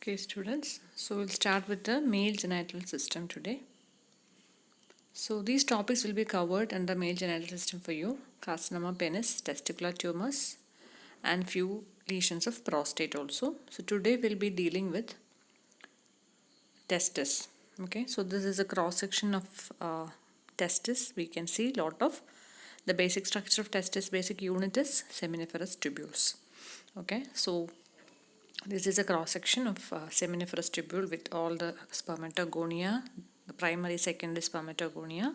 Okay, students, so we'll start with the male genital system today. So these topics will be covered under male genital system for you: carcinoma penis, testicular tumors, and few lesions of prostate also. So today we'll be dealing with testis. Okay, so this is a cross section of testis. We can see a lot of the basic structure of testis. Basic unit is seminiferous tubules. Okay, so this is a cross section of seminiferous tubule with all the spermatogonia, the primary, secondary spermatogonia,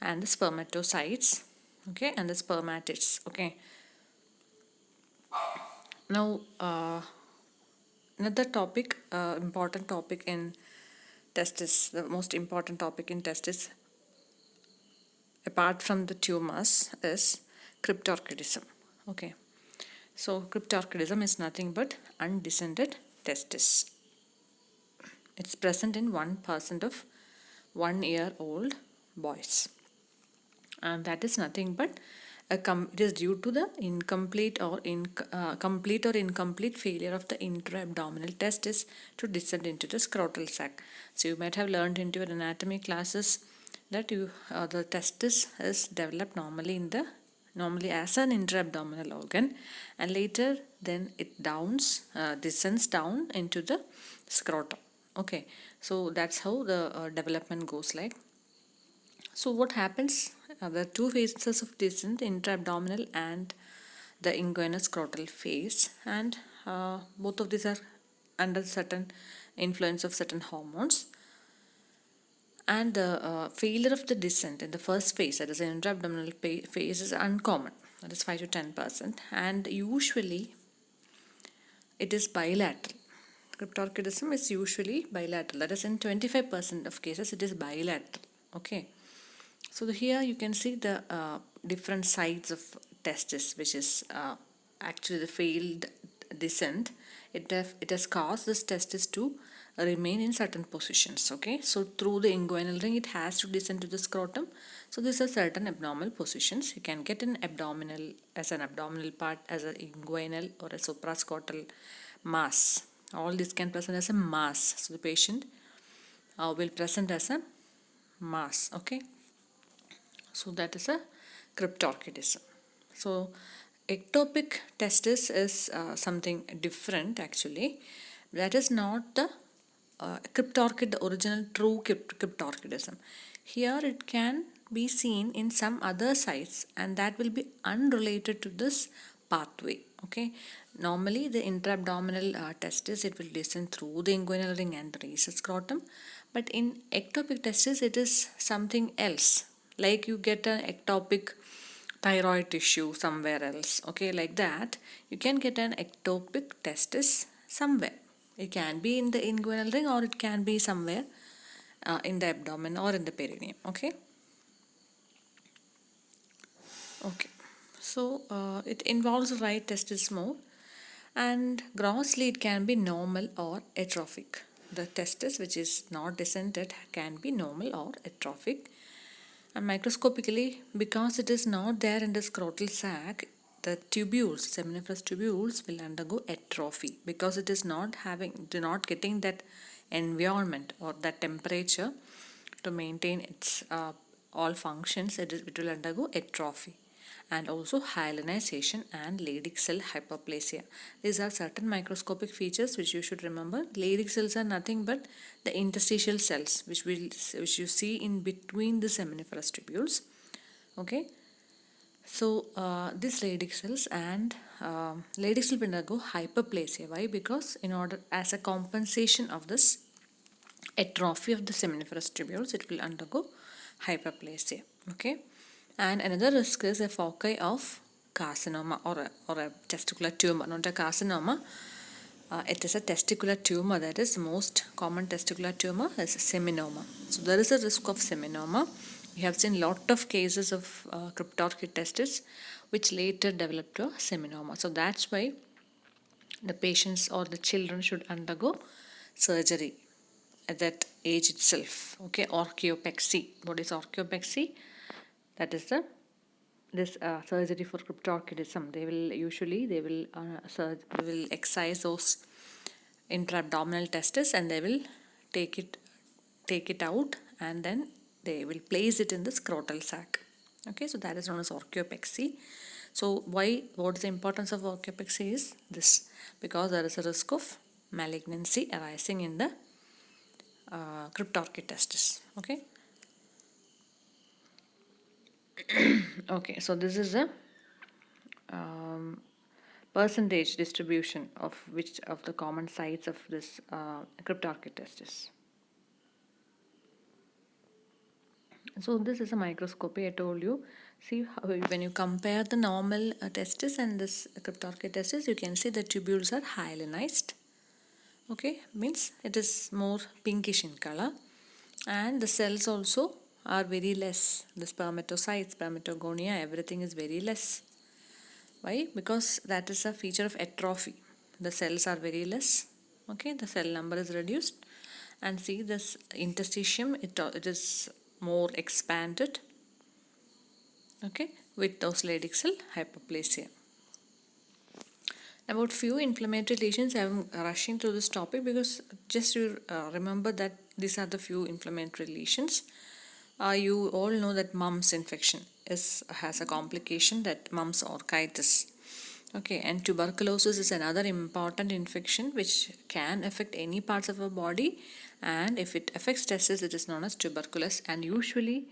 and the spermatocytes, okay, and the spermatids. Okay. Now, another topic, important topic in testis, the most important topic in testis, apart from the tumors, is cryptorchidism. Okay. So, cryptorchidism is nothing but undescended testis. It's present in 1% of 1-year-old boys, and that is nothing but it is due to the complete or incomplete failure of the intra-abdominal testis to descend into the scrotal sac. So you might have learned into your anatomy classes that the testis is developed normally as an intra-abdominal organ, and later then it descends down into the scrotum. Okay, so that's how the development goes like. So what happens? The two phases of descent, intra-abdominal and the inguinal-scrotal phase, and both of these are under certain influence of certain hormones. And the failure of the descent in the first phase, that is the intra-abdominal phase, is uncommon. That is 5 to 10%, and usually it is bilateral. Cryptorchidism is usually bilateral. That is, in 25% of cases, it is bilateral. Okay. So here you can see the different sides of testis, which is actually the failed descent. It has caused this testis to remain in certain positions. Okay, so through the inguinal ring, it has to descend to the scrotum. So these are certain abnormal positions. You can get an abdominal part, as an inguinal or a suprascrotal mass. All this can present as a mass. So the patient will present as a mass. Okay. So that is a cryptorchidism. So ectopic testis is something different actually. That is not the cryptorchid, the original true cryptorchidism. Here it can be seen in some other sites, and that will be unrelated to this pathway. Okay, normally the intra-abdominal testis, it will descend through the inguinal ring and reach the scrotum, but in ectopic testis it is something else, like you get an ectopic thyroid tissue somewhere else. Okay, like that you can get an ectopic testis somewhere. It can be in the inguinal ring, or it can be somewhere in the abdomen or in the perineum. Okay. Okay. So it involves right testis more, and grossly it can be normal or atrophic. The testis which is not descended can be normal or atrophic, and microscopically, because it is not there in the scrotal sac, the tubules, seminiferous tubules, will undergo atrophy because it is not getting that environment or that temperature to maintain its all functions. It will undergo atrophy, and also hyalinization and Leydig cell hyperplasia. These are certain microscopic features which you should remember. Leydig cells are nothing but the interstitial cells which you see in between the seminiferous tubules. Okay. So these Leydig cells and Leydig cells will undergo hyperplasia. Why? Because in order, as a compensation of this atrophy of the seminiferous tubules, it will undergo hyperplasia. Okay. And another risk is a foci of carcinoma, or a testicular tumor, not a carcinoma. It is a testicular tumor. That is, the most common testicular tumor is seminoma. So there is a risk of seminoma. We have seen lot of cases of cryptorchid testis which later developed to seminoma. So that's why the patients or the children should undergo surgery at that age itself. Okay, orchiopexy. What is orchiopexy? That is this surgery for cryptorchidism. They will excise those intra-abdominal testis, and they will take it out, and then they will place it in the scrotal sac. Okay, so that is known as orchiopexy. So what is the importance of orchiopexy is this, because there is a risk of malignancy arising in the cryptorchid testis. Okay. Okay, so this is a percentage distribution of which of the common sites of this cryptorchid testis. So this is a microscopy, I told you. See how when you compare the normal testis and this cryptorchid testis, you can see the tubules are hyalinized. Okay, means it is more pinkish in color, and the cells also are very less. The spermatocytes, spermatogonia, everything is very less. Why? Because that is a feature of atrophy. The cells are very less. Okay, the cell number is reduced, and see this interstitium, it is more expanded. Okay, with those Leydig cell hyperplasia. About few inflammatory lesions, I am rushing through this topic because just you remember that these are the few inflammatory lesions. You all know that mumps infection has a complication, that mumps orchitis. Okay, and tuberculosis is another important infection which can affect any parts of our body, and if it affects testis, it is known as tuberculosis. And usually,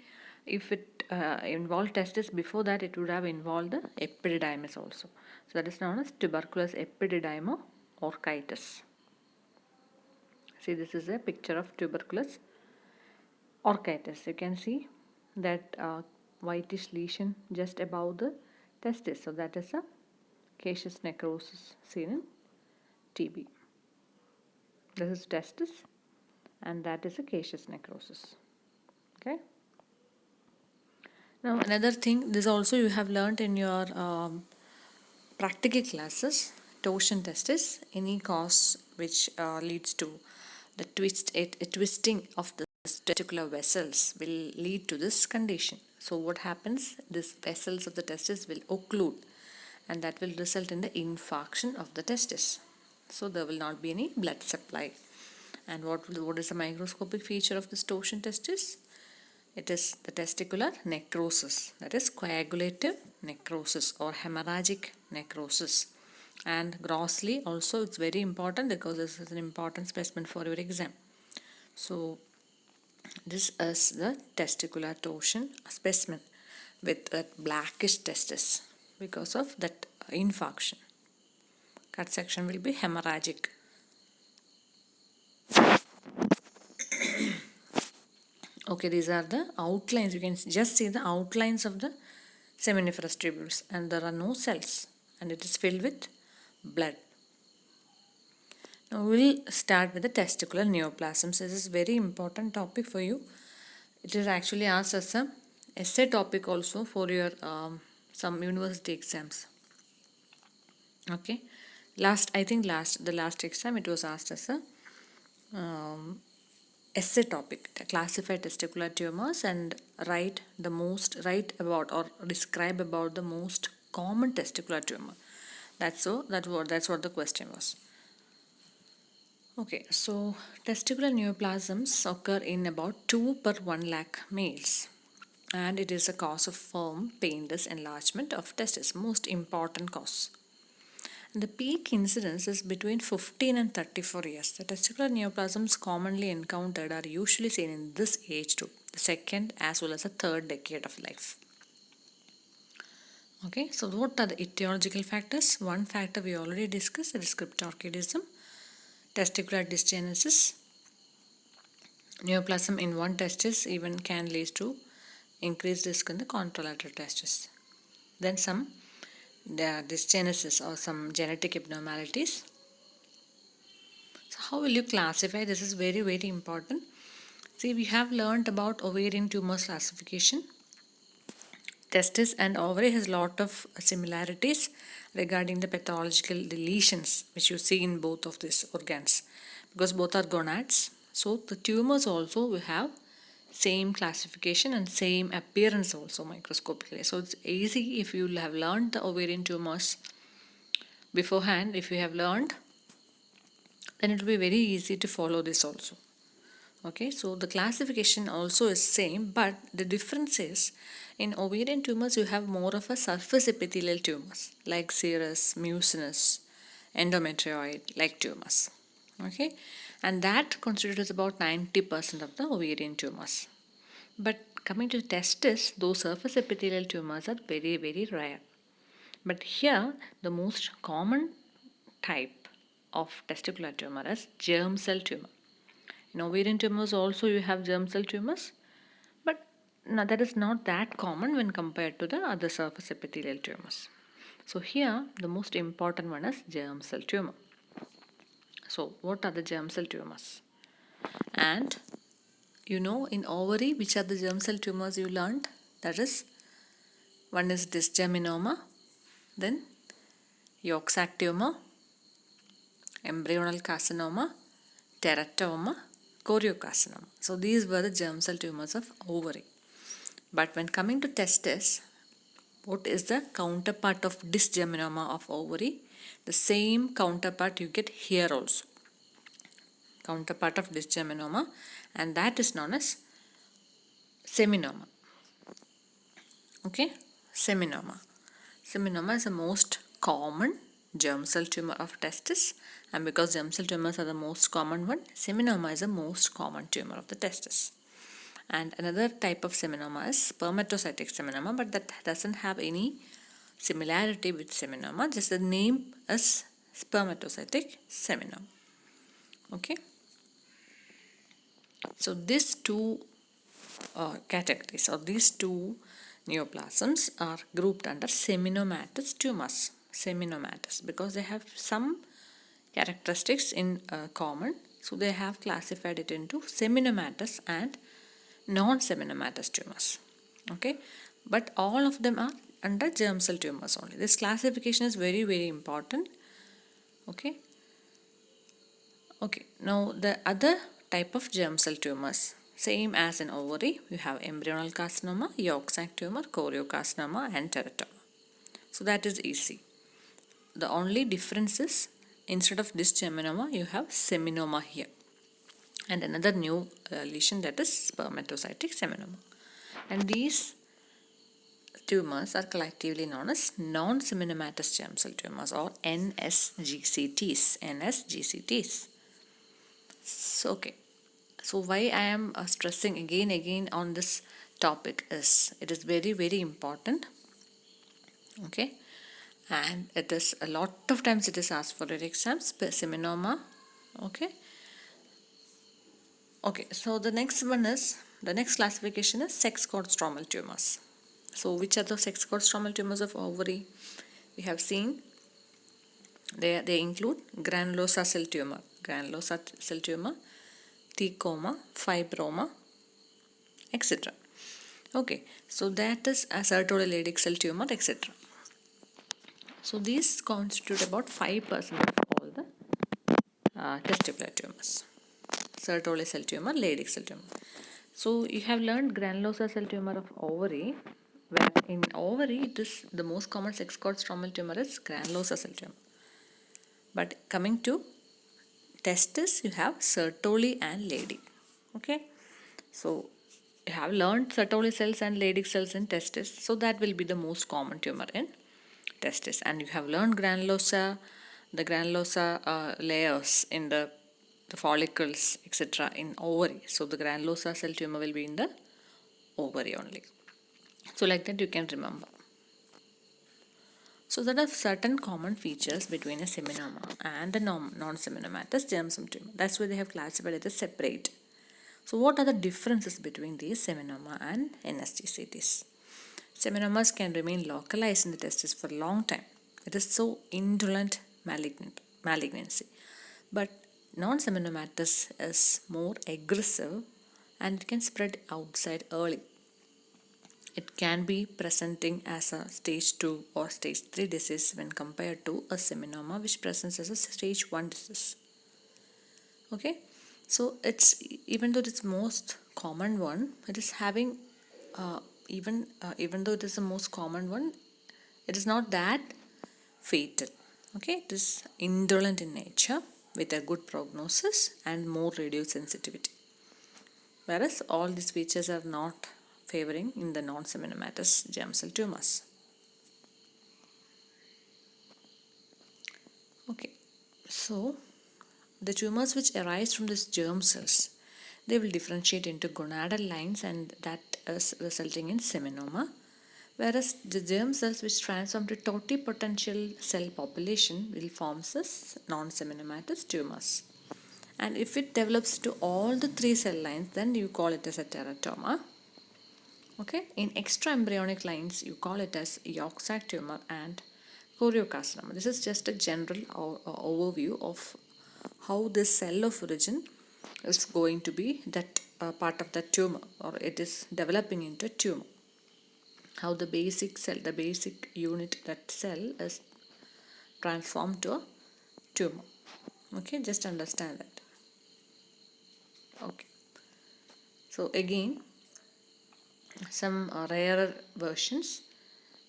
if it involved testis, before that it would have involved the epididymis also. So that is known as tuberculous epididymo orchitis. See, this is a picture of tuberculous orchitis. You can see that whitish lesion just above the testis. So that is a caseous necrosis seen in TB. This is testis, and that is a caseous necrosis. Okay. Now another thing, this also you have learned in your practical classes, torsion testis, any cause which leads to the twisting of the testicular vessels will lead to this condition. So what happens? These vessels of the testis will occlude, and that will result in the infarction of the testis. So there will not be any blood supply. And what is the microscopic feature of this torsion testis? It is the testicular necrosis, that is coagulative necrosis or hemorrhagic necrosis. And grossly also, it's very important because this is an important specimen for your exam. So this is the testicular torsion specimen with a blackish testis because of that infarction. Cut section will be hemorrhagic. Okay, these are the outlines. You can just see the outlines of the seminiferous tubules, and there are no cells, and it is filled with blood. Now we will start with the testicular neoplasms. This is very important topic for you. It is actually asked as a essay topic also for your some university exams. Okay, the last exam it was asked as a essay topic, classify testicular tumors and write about or describe about the most common testicular tumor. That's what the question was. Okay, so testicular neoplasms occur in about 2 per 1 lakh males, and it is a cause of firm painless enlargement of testis, most important cause. And the peak incidence is between 15 and 34 years. The testicular neoplasms commonly encountered are usually seen in this age group, the second as well as the third decade of life. Okay, so what are the etiological factors? One factor we already discussed, that is cryptorchidism, testicular dysgenesis. Neoplasm in one testis even can lead to increased risk in the contralateral testis. Then some dysgenesis or some genetic abnormalities. So how will you classify? This is very, very important. See, we have learned about ovarian tumors classification. Testis and ovary has lot of similarities regarding the pathological lesions which you see in both of these organs, because both are gonads. So the tumors also will have same classification and same appearance also microscopically. So it's easy if you have learned the ovarian tumors beforehand. If you have learned then it will be very easy to follow this also. Okay, so the classification also is same, but the difference is in ovarian tumors you have more of a surface epithelial tumors like serous, mucinous, endometrioid like tumors. Okay, and that constitutes about 90% of the ovarian tumors. But coming to testis, those surface epithelial tumors are very, very rare. But here, the most common type of testicular tumor is germ cell tumor. In ovarian tumors also you have germ cell tumors, but that is not that common when compared to the other surface epithelial tumors. So here the most important one is germ cell tumor. So what are the germ cell tumors? And in ovary which are the germ cell tumors you learned? That is, one is dysgeminoma, then yolk sac tumor, embryonal carcinoma, teratoma, choriocarcinoma. So these were the germ cell tumors of ovary. But when coming to testis, what is the counterpart of dysgeminoma of ovary? The same counterpart you get here also. Counterpart of dysgeminoma, and that is known as seminoma. Okay, seminoma. Seminoma is the most common germ cell tumor of testis, and because germ cell tumors are the most common one, seminoma is the most common tumor of the testis. And another type of seminoma is spermatocytic seminoma, but that doesn't have any similarity with seminoma, just the name is spermatocytic seminoma. Okay, so these two categories or these two neoplasms are grouped under seminomatous tumors. Seminomatous because they have some characteristics in common, so they have classified it into seminomatous and non-seminomatous tumors. Okay, but all of them are under germ cell tumors only. This classification is very, very important. Okay, now the other type of germ cell tumors, same as in ovary, you have embryonal carcinoma, yolk sac tumor, choriocarcinoma and teratoma. So that is easy. The only difference is instead of dysgeminoma you have seminoma here, and another new lesion, that is spermatocytic seminoma. And these tumors are collectively known as non-seminomatous germ cell tumors or NSGCTs. NSGCTs. So why I am stressing again on this topic is it is very, very important. Okay, and it is a lot of times it is asked for your exams, seminoma. Okay, so the next classification is sex cord stromal tumors. So which are the sex cord stromal tumors of ovary? We have seen they include granulosa cell tumor, thecoma, fibroma, etc. Okay, so that is a Sertoli Leydig cell tumor, etc. So these constitute about 5% of all the testicular tumors. Sertoli cell tumor, Leydig cell tumor. So you have learned granulosa cell tumor of ovary, where in ovary it is the most common sex cord stromal tumor is granulosa cell tumor. But coming to testis, you have Sertoli and Leydig. Okay, so you have learned Sertoli cells and Leydig cells in testis, so that will be the most common tumor in testis. And you have learned the granulosa layers in the follicles, etc. in ovary. So the granulosa cell tumor will be in the ovary only. So like that you can remember. So there are certain common features between a seminoma and a non-seminomatous germ cell tumor. That's why they have classified it as separate. So what are the differences between these seminoma and NSGCTs? Seminomas can remain localized in the testis for a long time. It is so indolent malignancy. But non-seminomatous is more aggressive and it can spread outside early. It can be presenting as a stage 2 or stage 3 disease when compared to a seminoma which presents as a stage 1 disease. Okay, so it's even though it's most common one, it is having even though it is the most common one, it is not that fatal. Okay, it is indolent in nature. with a good prognosis and more radiosensitivity. Whereas all these features are not favoring in the non-seminomatous germ cell tumors. Okay, so the tumors which arise from these germ cells, they will differentiate into gonadal lines, and that is resulting in seminoma. Whereas the germ cells which transform to totipotential cell population will form as non-seminomatous tumors. And if it develops to all the three cell lines, then you call it as a teratoma. Okay, in extraembryonic lines, you call it as yolk sac tumor and choriocarcinoma. This is just a general overview of how this cell of origin is going to be that part of the tumor, or it is developing into a tumor. How the basic cell, the basic unit, that cell is transformed to a tumor. Okay, just understand that. Okay, so again, some rarer versions.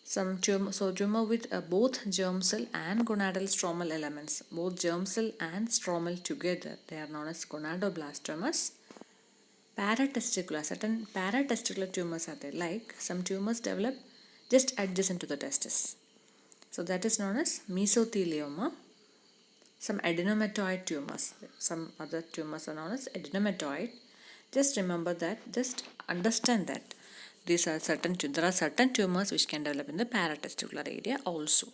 Some tumor with both germ cell and gonadal stromal elements, both germ cell and stromal together, they are known as gonadoblastomas. Paratesticular, certain paratesticular tumors are there, like some tumors develop just adjacent to the testis. So that is known as mesothelioma. Some adenomatoid tumors, some other tumors are known as adenomatoid. Just remember that, just understand that there are certain tumors which can develop in the paratesticular area also,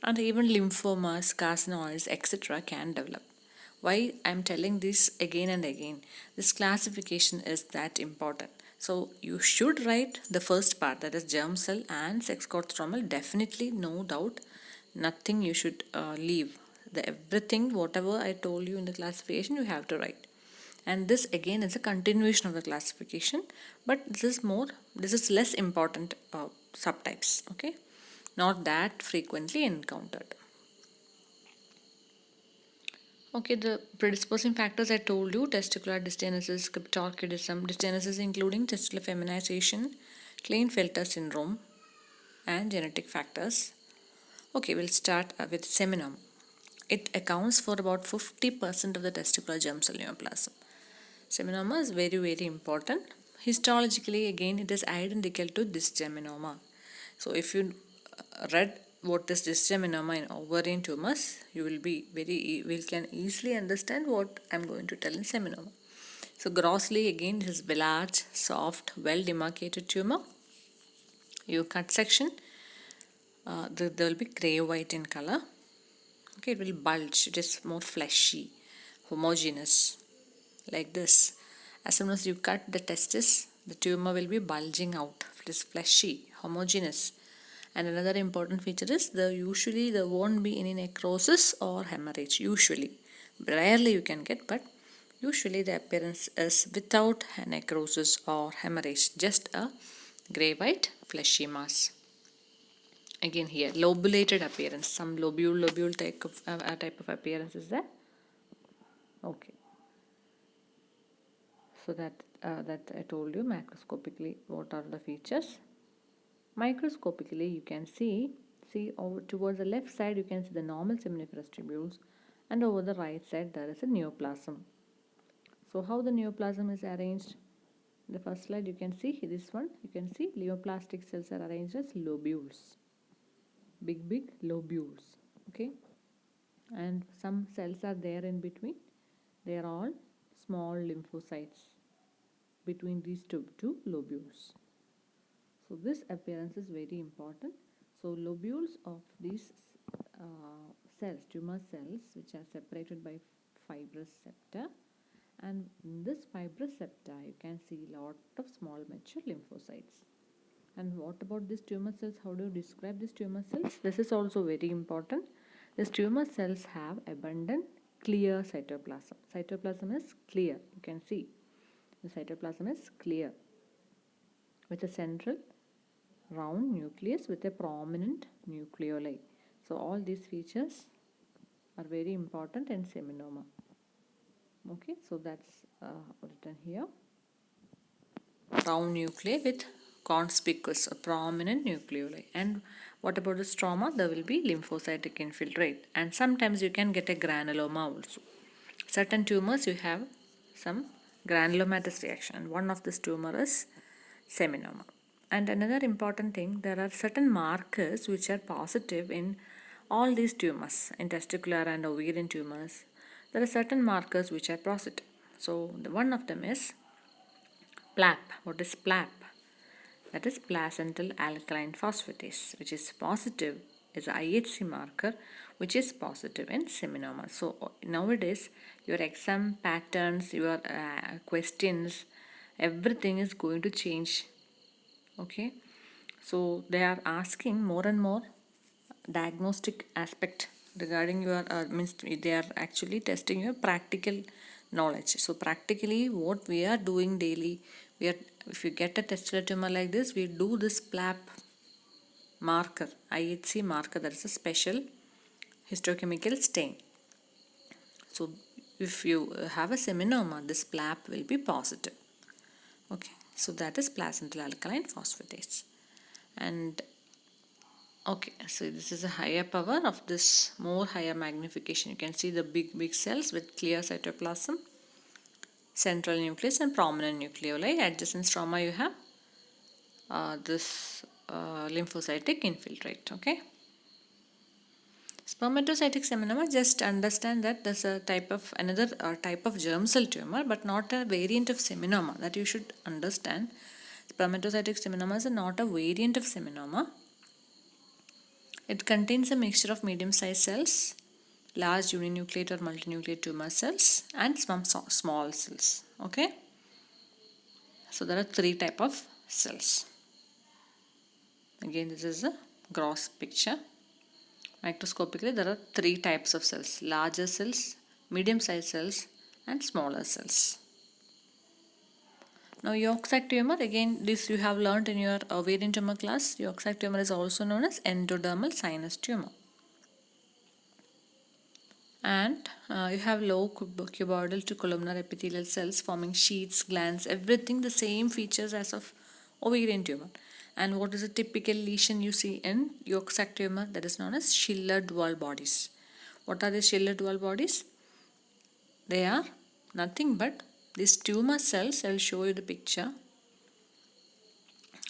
and even lymphomas, carcinoids, etc. can develop. Why I am telling this again and again? This classification is that important. So you should write the first part, that is germ cell and sex cord stromal. Definitely, no doubt, nothing you should leave. Everything, whatever I told you in the classification, you have to write. And this again is a continuation of the classification, but this is less important subtypes. Okay, not that frequently encountered. Okay, the predisposing factors I told you: testicular dystenesis, cryptorchidism, dystenesis including testicular feminization, Klinefelter syndrome, and genetic factors. Okay, we'll start with seminoma. It accounts for about 50% of the testicular germ cell neoplasm. Seminoma is very, very important. Histologically, again, it is identical to dysgeminoma. So, if you read what is dysgeminoma in ovarian tumors, you will can easily understand what I am going to tell in seminoma. So, grossly, again, this is a large, soft, well demarcated tumor. You cut section, there will be gray white in color. Okay, it will bulge. It is more fleshy, homogeneous, like this. As soon as you cut the testis, the tumor will be bulging out. It is fleshy, homogeneous. And another important feature is usually there won't be any necrosis or hemorrhage. Usually, rarely you can get, but usually the appearance is without necrosis or hemorrhage, just a grey white fleshy mass. Again here, lobulated appearance, some lobule type of appearance is there. Okay. So that I told you macroscopically what are the features. Microscopically, you can see over towards the left side you can see the normal seminiferous tubules, and over the right side there is a neoplasm. So how the neoplasm is arranged? In the first slide you can see this one. You can see neoplastic cells are arranged as lobules, big lobules. Okay, and some cells are there in between. They are all small lymphocytes between these two lobules. So this appearance is very important. So lobules of these cells, tumor cells, which are separated by fibrous septa, and in this fibrous septa you can see lot of small mature lymphocytes. And what about these tumor cells? How do you describe these tumor cells? This is also very important. These tumor cells have abundant clear cytoplasm. Cytoplasm is clear. You can see the cytoplasm is clear with a central round nucleus with a prominent nucleoli. So all these features are very important in seminoma. Okay, so that's written here. Round nuclei with conspicuous or prominent nucleoli. And what about the stroma? There will be lymphocytic infiltrate, and sometimes you can get a granuloma also. Certain tumors you have some granulomatous reaction. One of this tumor is seminoma. And another important thing, there are certain markers which are positive in all these tumors, in testicular and ovarian tumors. There are certain markers which are positive. So one of them is PLAP. What is PLAP? That is placental alkaline phosphatase, which is positive, is a IHC marker which is positive in seminoma. So nowadays your exam patterns, your questions, everything is going to change. Okay, so they are asking more and more diagnostic aspect regarding your means they are actually testing your practical knowledge. So practically what we are doing daily, we are, if you get a testicular tumor like this, we do this PLAP marker, IHC marker, that is a special histochemical stain. So if you have a seminoma, this PLAP will be positive. Okay, so that is placental alkaline phosphatase. And okay, so this is a higher power of this, more higher magnification. You can see the big cells with clear cytoplasm, central nucleus and prominent nucleoli. Adjacent stroma you have this lymphocytic infiltrate. Okay. Spermatocytic seminoma, just understand that there's a type of another type of germ cell tumor, but not a variant of seminoma. That you should understand. Spermatocytic seminoma is not a variant of seminoma. It contains a mixture of medium-sized cells, large uninucleate or multinucleate tumor cells, and some small cells. Okay. So there are three type of cells. Again, this is a gross picture. Microscopically, there are three types of cells: larger cells, medium-sized cells, and smaller cells. Now, yolk sac tumor, again, this you have learned in your ovarian tumor class. Yolk sac tumor is also known as endodermal sinus tumor. And you have low cuboidal to columnar epithelial cells forming sheets, glands, everything the same features as of ovarian tumor. And what is a typical lesion you see in yolk sac tumor? That is known as Schiller-Duval bodies. What are the Schiller-Duval bodies? They are nothing but these tumor cells. I will show you the picture.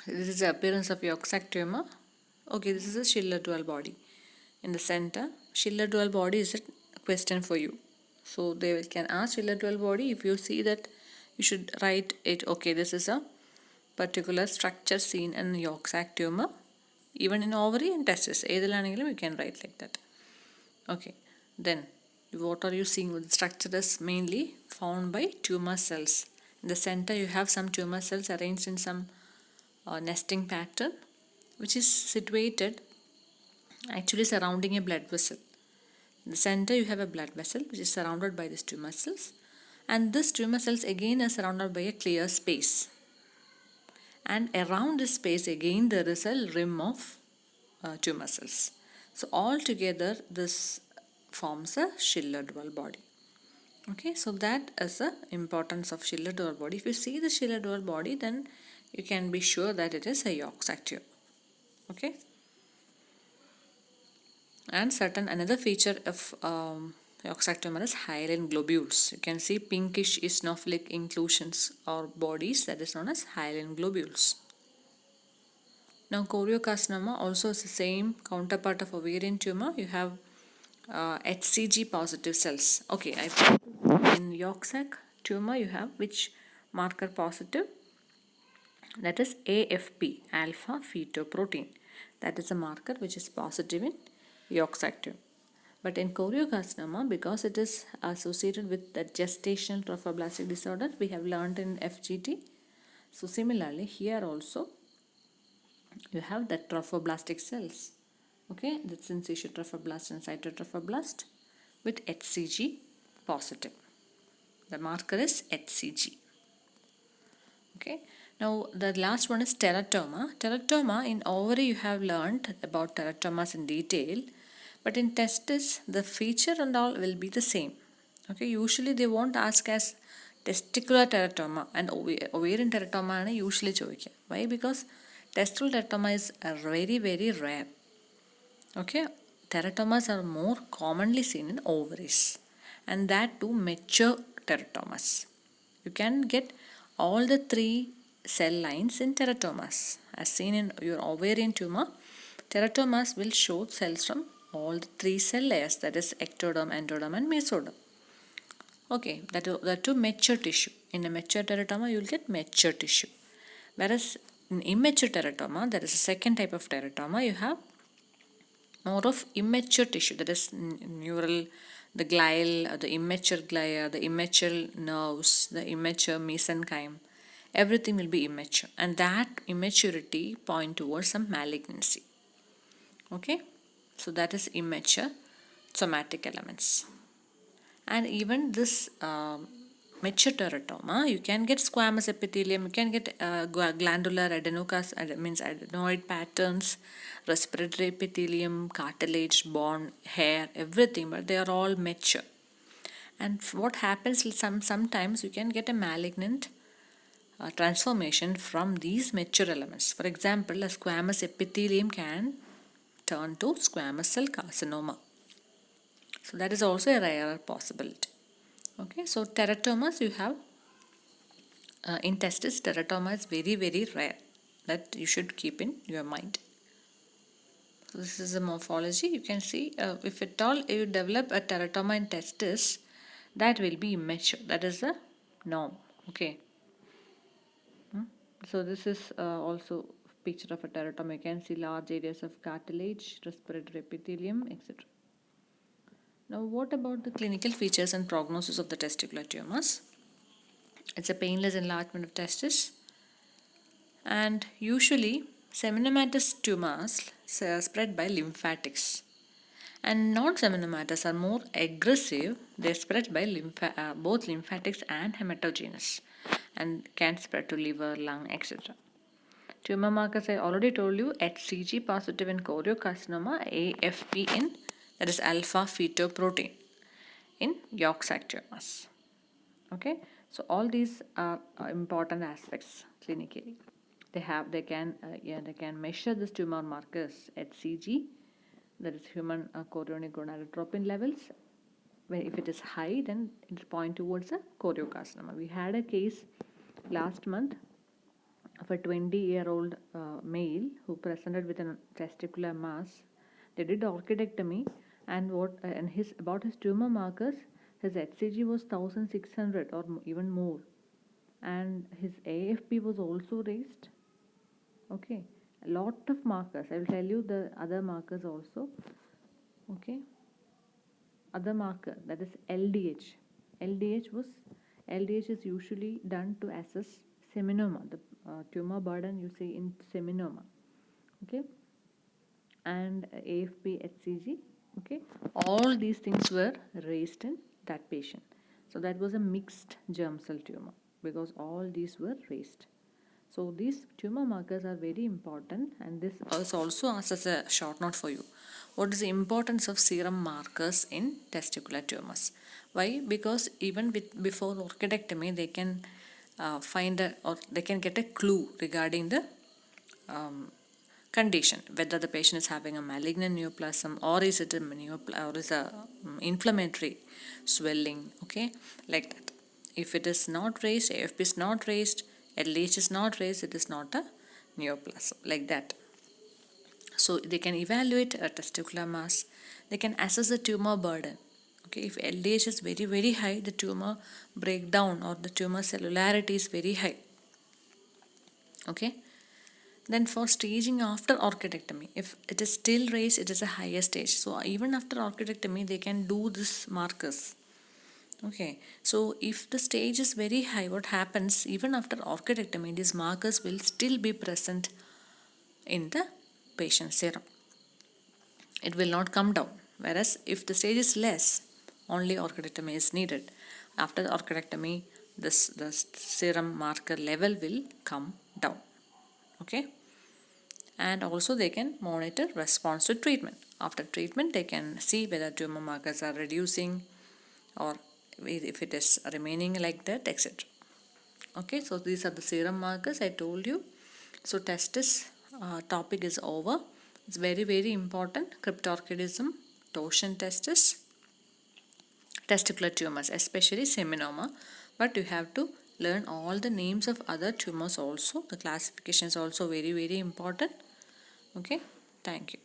This is the appearance of yolk sac tumor. Okay, this is a Schiller-Duval body. In the center, Schiller-Duval body is a question for you. So they can ask Schiller-Duval body. If you see that, you should write it. Okay, this is a particular structure seen in yolk sac tumor, even in ovary and testis. Either you can write like that. Okay, then what are you seeing? The structure is mainly found by tumor cells. In the center, you have some tumor cells arranged in some nesting pattern, which is situated actually surrounding a blood vessel. In the center, you have a blood vessel which is surrounded by these tumor cells, and this tumor cells again are surrounded by a clear space. And around this space again there is a rim of tumor cells. So all together this forms a Schiller-Duval body. Okay, so that is the importance of Schiller-Duval body. If you see the Schiller-Duval body, then you can be sure that it is a yolk sac tumor. Okay. And certain another feature of yolk sac tumor is hyaline globules. You can see pinkish eosinophilic inclusions or bodies, that is known as hyaline globules. Now choriocarcinoma also is the same counterpart of ovarian tumor. You have HCG positive cells. Okay, in yolk sac tumor you have which marker positive? That is AFP, alpha fetoprotein. That is a marker which is positive in yolk sac tumor. But in choriocarcinoma, because it is associated with the gestational trophoblastic disorder, we have learned in FGT. So similarly, here also you have the trophoblastic cells. Okay, the syncytial trophoblast and cytotrophoblast with HCG positive. The marker is HCG. Okay. Now the last one is teratoma. Teratoma, in ovary you have learned about teratomas in detail, but in testis the feature and all will be the same. Okay, usually they won't ask as testicular teratoma and ovarian teratoma usually ചോദിക്കുക. Why? Because Testicular teratoma is very, very rare. Okay, teratomas are more commonly seen in ovaries, and that too mature teratomas. You can get all the three cell lines in teratomas. As seen in your ovarian tumor, teratomas will show cells from all the three cell layers, that is ectoderm, endoderm, and mesoderm. Okay, that to mature tissue. In a mature teratoma, you will get mature tissue. Whereas in immature teratoma, that is a second type of teratoma, you have more of immature tissue, that is neural, the glial, the immature glia, the immature nerves, the immature mesenchyme. Everything will be immature, and that immaturity point towards some malignancy. Okay, so that is immature somatic elements. And even this mature teratoma, you can get squamous epithelium, you can get glandular means adenoid patterns, respiratory epithelium, cartilage, bone, hair, everything, but they are all mature. And what happens sometimes you can get a malignant transformation from these mature elements. For example, a squamous epithelium can turn to squamous cell carcinoma. So that is also a rarer possibility. Okay, so teratomas you have in testis, teratoma is very, very rare. That you should keep in your mind. So this is a morphology. You can see if at all you develop a teratoma in testis, that will be immature. That is the norm. Okay. So this is also picture of a teratoma. You can see large areas of cartilage, respiratory epithelium, etc. Now, what about the clinical features and prognosis of the testicular tumors? It's a painless enlargement of testis, and usually seminomatous tumors spread by lymphatics, and non-seminomatous are more aggressive. They spread by both lymphatics and hematogenous, and can spread to liver, lung, etc. Tumor markers, I already told you, HCG positive in choriocarcinoma, AFP in, that is alpha fetoprotein, in yolk sac tumors. Okay, so all these are important aspects clinically. They can measure the tumor markers HCG, that is human chorionic gonadotropin levels. If it is high, then it point towards a choriocarcinoma. We had a case last month of a 20-year-old male who presented with a testicular mass. They did orchidectomy, and his tumor markers, his HCG was 1600 or even more, and his AFP was also raised. Okay, a lot of markers. I will tell you the other markers also. Okay, other marker, that is LDH. LDH is usually done to assess seminoma, the tumor burden you see in seminoma. Okay, and AFP, HCG. Okay, all these things were raised in that patient. So that was a mixed germ cell tumor because all these were raised. So these tumor markers are very important, and this is also asked as a short note for you. What is the importance of serum markers in testicular tumors? Why? Because even before orchidectomy, they can they can get a clue regarding the condition, whether the patient is having a malignant neoplasm or is it a inflammatory swelling. Okay, like that. If it is not raised, AFP is not raised, LDH is not raised, it is not a neoplasm, like that. So they can evaluate a testicular mass, they can assess the tumor burden. Okay, if LDH is very, very high, the tumor breakdown or the tumor cellularity is very high. Okay, then for staging after orchidectomy, if it is still raised, it is a higher stage. So even after orchidectomy, they can do this markers. Okay, so if the stage is very high, what happens even after orchidectomy, these markers will still be present in the patient's serum. It will not come down. Whereas if the stage is less, only orchidectomy is needed. After the orchidectomy, the serum marker level will come down. Okay, and also they can monitor response to treatment. After treatment, they can see whether tumor markers are reducing or if it is remaining like that, etc. Okay, so these are the serum markers I told you. So testis topic is over. It's very, very important. Cryptorchidism, torsion testis, testicular tumors, especially seminoma. But you have to learn all the names of other tumors also. The classification is also very, very important. Okay, thank you.